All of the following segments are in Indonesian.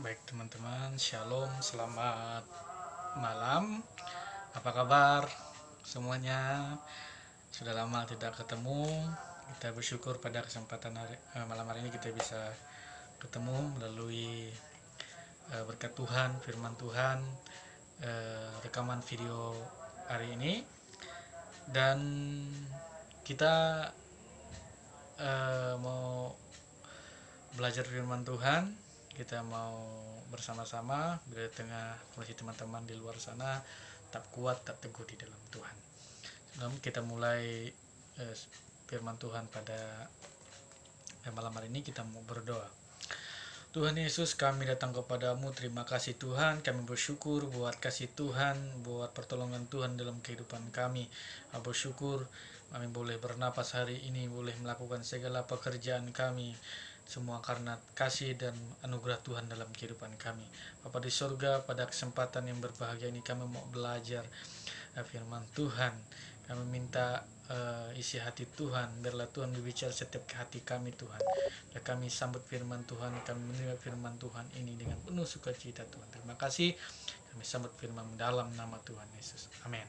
Baik teman-teman, shalom, selamat malam. Apa kabar semuanya? Sudah lama tidak ketemu. Kita bersyukur pada kesempatan malam hari ini kita bisa ketemu melalui berkat Tuhan, firman Tuhan, rekaman video hari ini. Dan kita mau belajar firman Tuhan. Kita mau bersama-sama bila di tengah kondisi teman-teman di luar sana tak kuat, tak teguh di dalam Tuhan. Sebelum kita mulai firman Tuhan pada malam hari ini, kita mau berdoa. Tuhan Yesus, kami datang kepadamu. Terima kasih Tuhan, kami bersyukur buat kasih Tuhan, buat pertolongan Tuhan dalam kehidupan kami. Bersyukur kami boleh bernapas hari ini, boleh melakukan segala pekerjaan kami, semua karena kasih dan anugerah Tuhan dalam kehidupan kami. Bapa di surga, pada kesempatan yang berbahagia ini kami mau belajar firman Tuhan. Kami minta isi hati Tuhan, biarlah Tuhan berbicara setiap ke hati kami Tuhan. Dan kami sambut firman Tuhan, kami menerima firman Tuhan ini dengan penuh sukacita Tuhan. Terima kasih, kami sambut firman dalam nama Tuhan Yesus. Amin.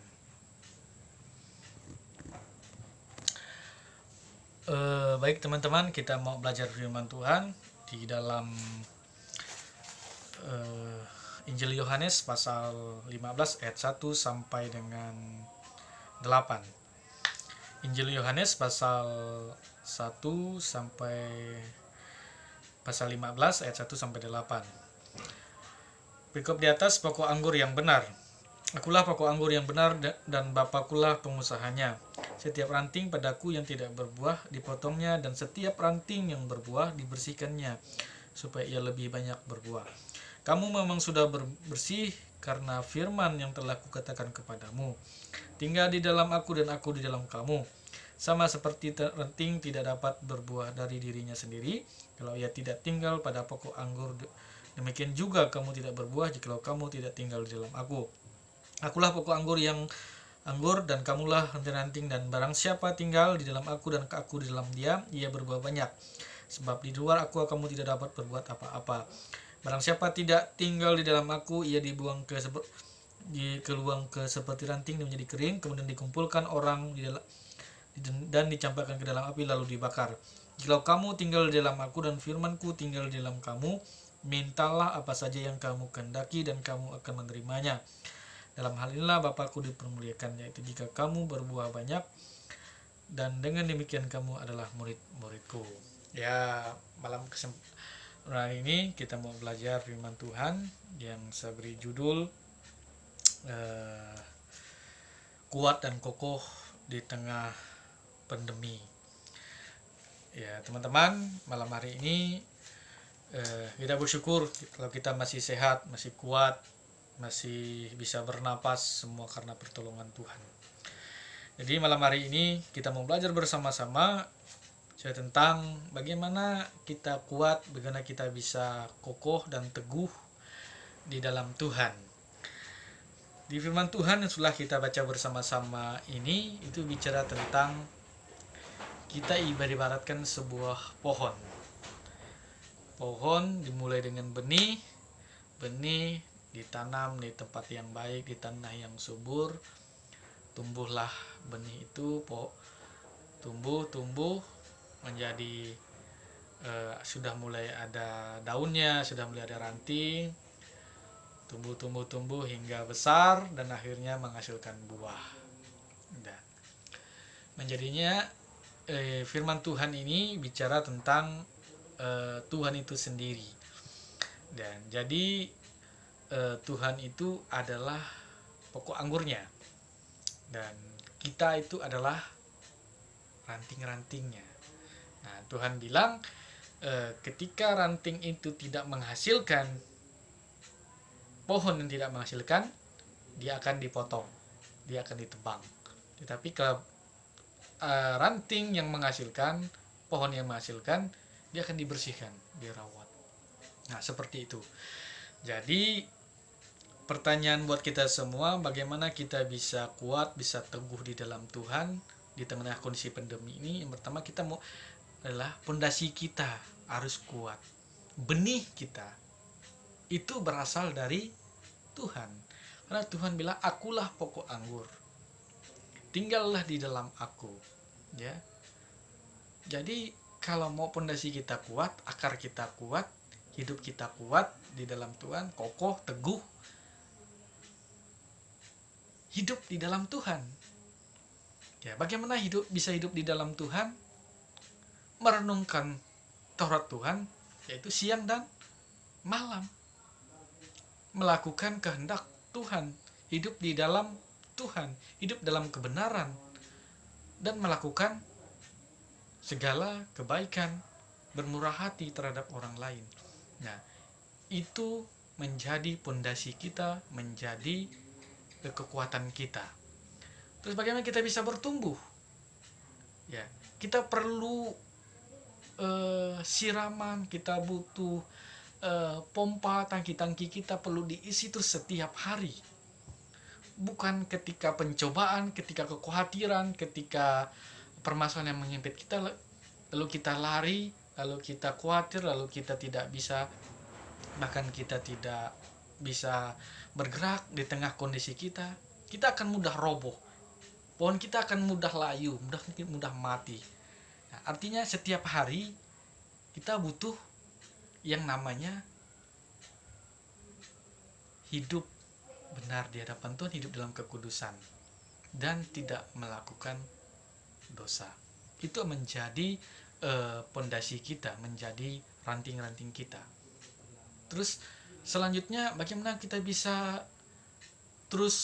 Baik teman-teman, kita mau belajar firman Tuhan di dalam Injil Yohanes pasal 15 ayat 1 sampai dengan 8. Injil Yohanes pasal 1 sampai pasal 15 ayat 1 sampai 8. Berikut di atas pokok anggur yang benar. Akulah pokok anggur yang benar dan Bapakulah pengusahanya. Setiap ranting padaku yang tidak berbuah dipotongnya, dan setiap ranting yang berbuah dibersihkannya, supaya ia lebih banyak berbuah. Kamu memang sudah bersih karena firman yang telah kukatakan kepadamu. Tinggal di dalam aku dan aku di dalam kamu. Sama seperti ranting tidak dapat berbuah dari dirinya sendiri kalau ia tidak tinggal pada pokok anggur, demikian juga kamu tidak berbuah jikalau kamu tidak tinggal di dalam aku. Akulah pokok anggur dan kamulah ranting-ranting, dan barang siapa tinggal di dalam aku dan aku di dalam dia, ia berbuah banyak. Sebab di luar aku kamu tidak dapat berbuat apa-apa. Barang siapa tidak tinggal di dalam aku, ia dibuang ke seperti ranting dan menjadi kering, kemudian dikumpulkan orang dan dicampakkan ke dalam api lalu dibakar. Jika kamu tinggal di dalam aku dan firmanku tinggal di dalam kamu, mintalah apa saja yang kamu kehendaki dan kamu akan menerimanya. Dalam hal inilah Bapakku dipermuliakan, yaitu jika kamu berbuah banyak, dan dengan demikian kamu adalah murid-muridku. Ya, malam kesempatan ini kita mau belajar firman Tuhan yang saya beri judul kuat dan kokoh di tengah pandemi. Ya teman-teman, malam hari ini kita bersyukur kalau kita masih sehat, masih kuat, masih bisa bernapas, semua karena pertolongan Tuhan. Jadi malam hari ini kita mau belajar bersama-sama tentang bagaimana kita kuat, bagaimana kita bisa kokoh dan teguh di dalam Tuhan. Di firman Tuhan yang sudah kita baca bersama-sama ini, itu bicara tentang kita ibaratkan sebuah pohon. Pohon dimulai dengan benih ditanam di tempat yang baik, di tanah yang subur, tumbuhlah benih itu, tumbuh menjadi sudah mulai ada daunnya, sudah mulai ada ranting, tumbuh hingga besar dan akhirnya menghasilkan buah. Dan menjadinya firman Tuhan ini bicara tentang Tuhan itu sendiri. Dan jadi Tuhan itu adalah pokok anggurnya, dan kita itu adalah ranting-rantingnya. Nah, Tuhan bilang ketika ranting itu tidak menghasilkan, pohon yang tidak menghasilkan, dia akan dipotong, dia akan ditebang. Tetapi kalau ranting yang menghasilkan, pohon yang menghasilkan, dia akan dibersihkan, dirawat. Nah, seperti itu. Jadi pertanyaan buat kita semua, bagaimana kita bisa kuat, bisa teguh di dalam Tuhan di tengah kondisi pandemi ini? Yang pertama kita adalah pondasi kita harus kuat. Benih kita itu berasal dari Tuhan. Karena Tuhan bilang, akulah pokok anggur, tinggallah di dalam aku. Ya, jadi kalau mau pondasi kita kuat, akar kita kuat, hidup kita kuat di dalam Tuhan, kokoh, teguh, hidup di dalam Tuhan. Ya, bagaimana bisa hidup di dalam Tuhan? Merenungkan Taurat Tuhan, yaitu siang dan malam. Melakukan kehendak Tuhan, hidup di dalam Tuhan, hidup dalam kebenaran, dan melakukan segala kebaikan, bermurah hati terhadap orang lain. Nah, itu menjadi pondasi kita, menjadi kekuatan kita. Terus bagaimana kita bisa bertumbuh? Ya, kita perlu siraman, kita butuh pompa, tangki-tangki kita perlu diisi terus setiap hari. Bukan ketika pencobaan, ketika kekhawatiran, ketika permasalahan yang menghempit kita, lalu kita lari, lalu kita khawatir, lalu kita tidak bisa, bahkan kita tidak bisa bergerak di tengah kondisi kita akan mudah roboh. Pohon kita akan mudah layu, mudah mati. Nah, artinya setiap hari kita butuh yang namanya hidup benar di hadapan Tuhan, hidup dalam kekudusan, dan tidak melakukan dosa. Itu menjadi pondasi kita, menjadi ranting-ranting kita. Terus selanjutnya, bagaimana kita bisa terus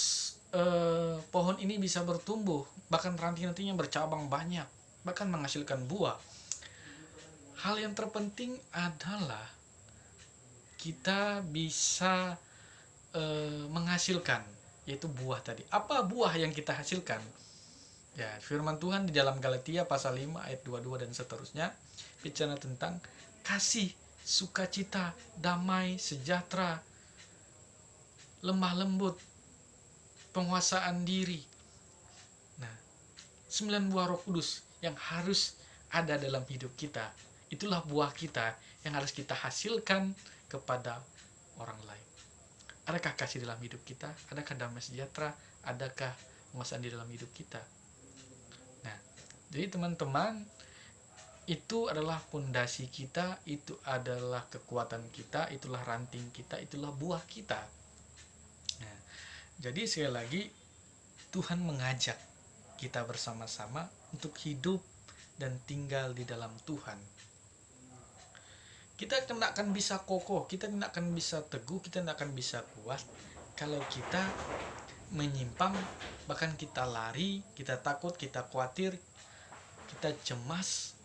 pohon ini bisa bertumbuh, bahkan ranting-rantingnya bercabang banyak, bahkan menghasilkan buah. Hal yang terpenting adalah kita bisa menghasilkan, yaitu buah tadi. Apa buah yang kita hasilkan? Ya, firman Tuhan di dalam Galatia pasal 5 ayat 22 dan seterusnya bicara tentang kasih, sukacita, damai, sejahtera, lemah lembut, penguasaan diri. Nah, 9 buah Roh Kudus yang harus ada dalam hidup kita. Itulah buah kita yang harus kita hasilkan kepada orang lain. Adakah kasih dalam hidup kita? Adakah damai sejahtera? Adakah penguasaan di dalam hidup kita? Nah, jadi teman-teman, itu adalah pondasi kita, itu adalah kekuatan kita, itulah ranting kita, itulah buah kita. Nah, jadi sekali lagi, Tuhan mengajak kita bersama-sama untuk hidup dan tinggal di dalam Tuhan. Kita tidak akan bisa kokoh, kita tidak akan bisa teguh, kita tidak akan bisa kuat kalau kita menyimpang, bahkan kita lari, kita takut, kita khawatir, kita cemas,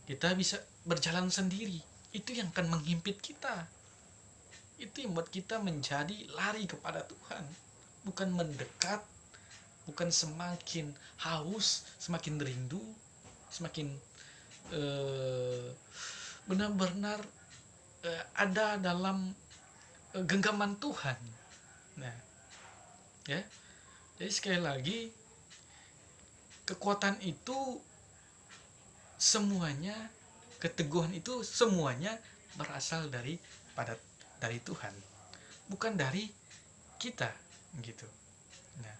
kita bisa berjalan sendiri. Itu yang akan menghimpit kita. Itu yang membuat kita menjadi lari kepada Tuhan, bukan mendekat, bukan semakin haus, semakin rindu, semakin benar-benar ada dalam genggaman Tuhan. Nah, ya, jadi sekali lagi, kekuatan itu semuanya, keteguhan itu semuanya berasal dari Tuhan, bukan dari kita, gitu. Nah,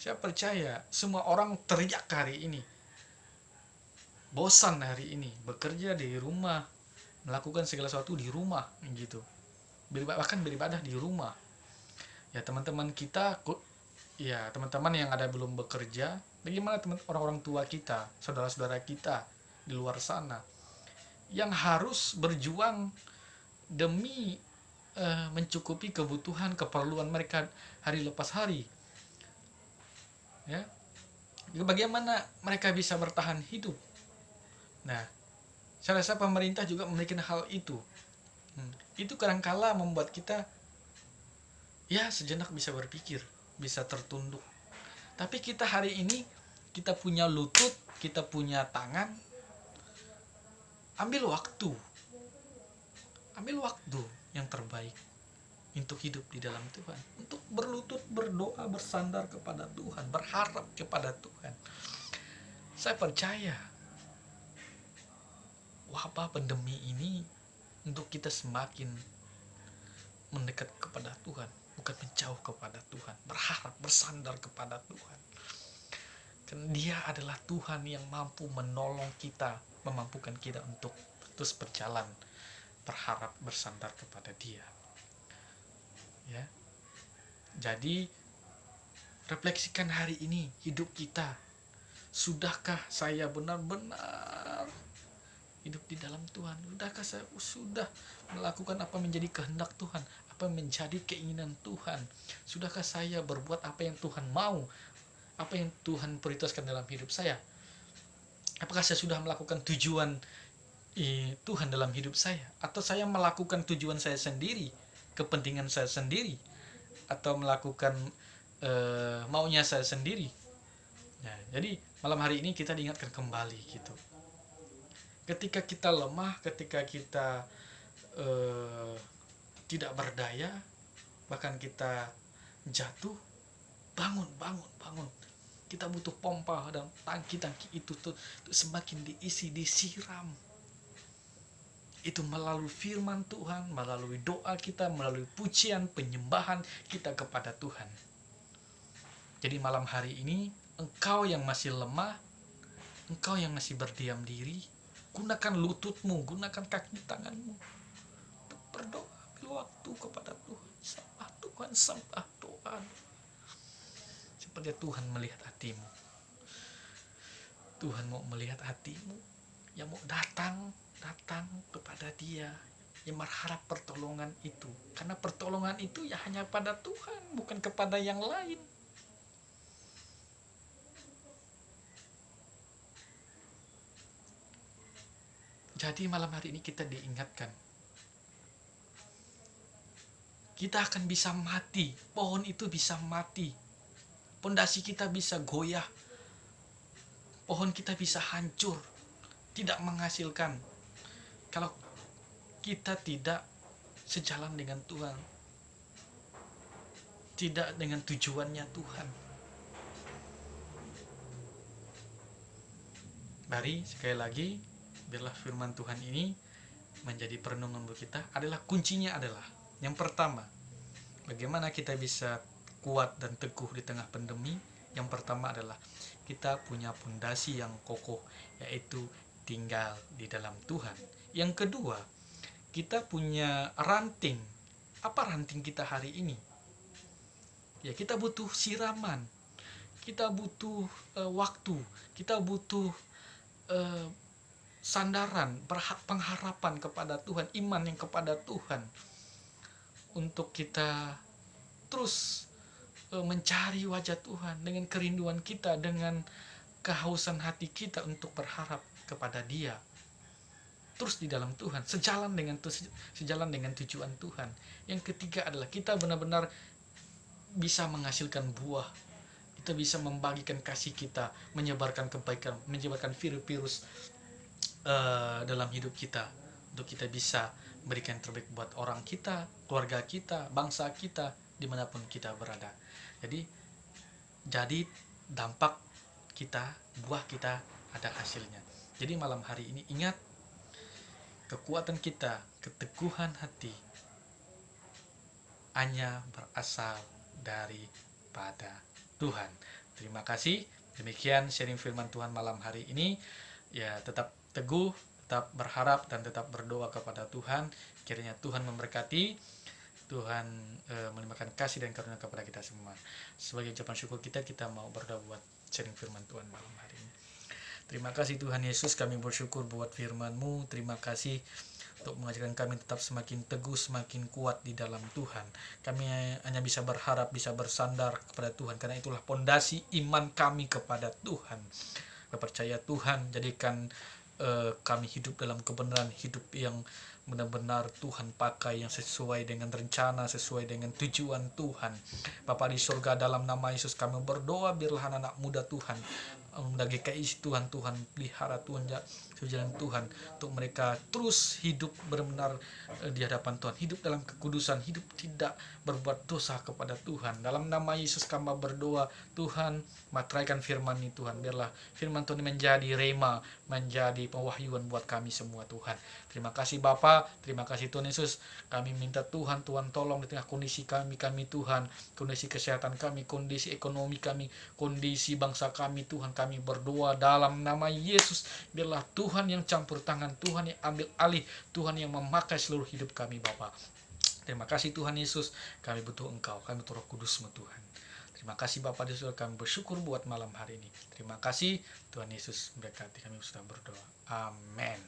saya percaya semua orang teriak hari ini, bosan hari ini, bekerja di rumah, melakukan segala sesuatu di rumah, gitu. Bahkan beribadah di rumah. Ya, teman-teman kita, ya teman-teman yang ada belum bekerja, bagaimana orang-orang tua kita, saudara-saudara kita di luar sana yang harus berjuang demi mencukupi kebutuhan, keperluan mereka hari lepas hari. Ya, bagaimana mereka bisa bertahan hidup? Nah, saya rasa pemerintah juga memiliki hal itu. Itu kadangkala membuat kita ya sejenak bisa berpikir, bisa tertunduk. Tapi kita hari ini, kita punya lutut, kita punya tangan. Ambil waktu yang terbaik untuk hidup di dalam Tuhan, untuk berlutut, berdoa, bersandar kepada Tuhan, berharap kepada Tuhan. Saya percaya wabah pandemi ini untuk kita semakin mendekat kepada Tuhan, bukan menjauh kepada Tuhan, berharap bersandar kepada Tuhan. Karena Dia adalah Tuhan yang mampu menolong kita, memampukan kita untuk terus berjalan, berharap bersandar kepada Dia. Ya. Jadi refleksikan hari ini hidup kita. Sudahkah saya benar-benar hidup di dalam Tuhan? Sudahkah saya sudah melakukan apa menjadi kehendak Tuhan, apa menjadi keinginan Tuhan? Sudahkah saya berbuat apa yang Tuhan mau, apa yang Tuhan prioritaskan dalam hidup saya? Apakah saya sudah melakukan tujuan Tuhan dalam hidup saya, atau saya melakukan tujuan saya sendiri, kepentingan saya sendiri, atau melakukan maunya saya sendiri? Ya, jadi malam hari ini kita diingatkan kembali gitu. Ketika kita lemah, ketika kita tidak berdaya, bahkan kita jatuh, bangun. Kita butuh pompa dan tangki-tangki itu tuh semakin diisi, disiram. Itu melalui firman Tuhan, melalui doa kita, melalui pujian, penyembahan kita kepada Tuhan. Jadi malam hari ini, engkau yang masih lemah, engkau yang masih berdiam diri, gunakan lututmu, gunakan kaki tanganmu untuk berdoa, ambil waktu kepada Tuhan. Sembah Tuhan. Seperti Tuhan melihat hatimu. Tuhan mau melihat hatimu yang mau datang kepada Dia, yang berharap pertolongan itu. Karena pertolongan itu ya hanya pada Tuhan, bukan kepada yang lain. Jadi malam hari ini kita diingatkan, kita akan bisa mati, pohon itu bisa mati, pondasi kita bisa goyah, pohon kita bisa hancur, tidak menghasilkan kalau kita tidak sejalan dengan Tuhan, tidak dengan tujuannya Tuhan. Mari sekali lagi, biarlah firman Tuhan ini menjadi perenungan untuk kita. Kuncinya adalah yang pertama, bagaimana kita bisa kuat dan teguh di tengah pandemi. Yang pertama adalah kita punya pondasi yang kokoh, yaitu tinggal di dalam Tuhan. Yang kedua, kita punya ranting. Apa ranting kita hari ini? Ya, kita butuh siraman, kita butuh waktu, kita butuh sandaran, pengharapan kepada Tuhan, iman yang kepada Tuhan, untuk kita terus mencari wajah Tuhan dengan kerinduan kita, dengan kehausan hati kita untuk berharap kepada Dia, terus di dalam Tuhan, sejalan dengan tujuan Tuhan. Yang ketiga adalah kita benar-benar bisa menghasilkan buah, kita bisa membagikan kasih kita, menyebarkan kebaikan, menyebarkan virus dalam hidup kita, untuk kita bisa berikan yang terbaik buat orang kita, keluarga kita, bangsa kita, dimanapun kita berada. Jadi dampak kita, buah kita ada hasilnya. Jadi malam hari ini ingat, kekuatan kita, keteguhan hati hanya berasal daripada Tuhan. Terima kasih. Demikian sharing firman Tuhan malam hari ini. Ya, tetap teguh, tetap berharap, dan tetap berdoa kepada Tuhan. Kiranya Tuhan memberkati, Tuhan melimpahkan kasih dan karunia kepada kita semua. Sebagai ucapan syukur kita mau berdoa buat sharing firman Tuhan malam hari ini. Terima kasih Tuhan Yesus, kami bersyukur buat firman-Mu. Terima kasih untuk mengajarkan kami tetap semakin teguh, semakin kuat di dalam Tuhan. Kami hanya bisa berharap, bisa bersandar kepada Tuhan, karena itulah pondasi iman kami kepada Tuhan. Percaya Tuhan, jadikan kami hidup dalam kebenaran, hidup yang benar-benar Tuhan pakai, yang sesuai dengan rencana, sesuai dengan tujuan Tuhan. Bapa di surga, dalam nama Yesus kami berdoa, biarlah anak-anak muda Tuhan, GKI Tuhan pelihara Tuhan, jalan Tuhan, untuk mereka terus hidup benar-benar di hadapan Tuhan, hidup dalam kekudusan, hidup tidak berbuat dosa kepada Tuhan. Dalam nama Yesus kami berdoa, Tuhan materaikan firman ini Tuhan, biarlah firman Tuhan menjadi rema, menjadi pewahyuan buat kami semua Tuhan. Terima kasih Bapa, terima kasih Tuhan Yesus. Kami minta Tuhan tolong di tengah kondisi kami Tuhan, kondisi kesehatan kami, kondisi ekonomi kami, kondisi bangsa kami Tuhan. Kami berdoa dalam nama Yesus, biarlah Tuhan yang campur tangan, Tuhan yang ambil alih, Tuhan yang memakai seluruh hidup kami Bapa. Terima kasih Tuhan Yesus, kami butuh Engkau, kami butuh Roh Kudus-Mu Tuhan. Terima kasih Bapak di surga, kami bersyukur buat malam hari ini. Terima kasih Tuhan Yesus memberkati, kami sudah berdoa. Amin.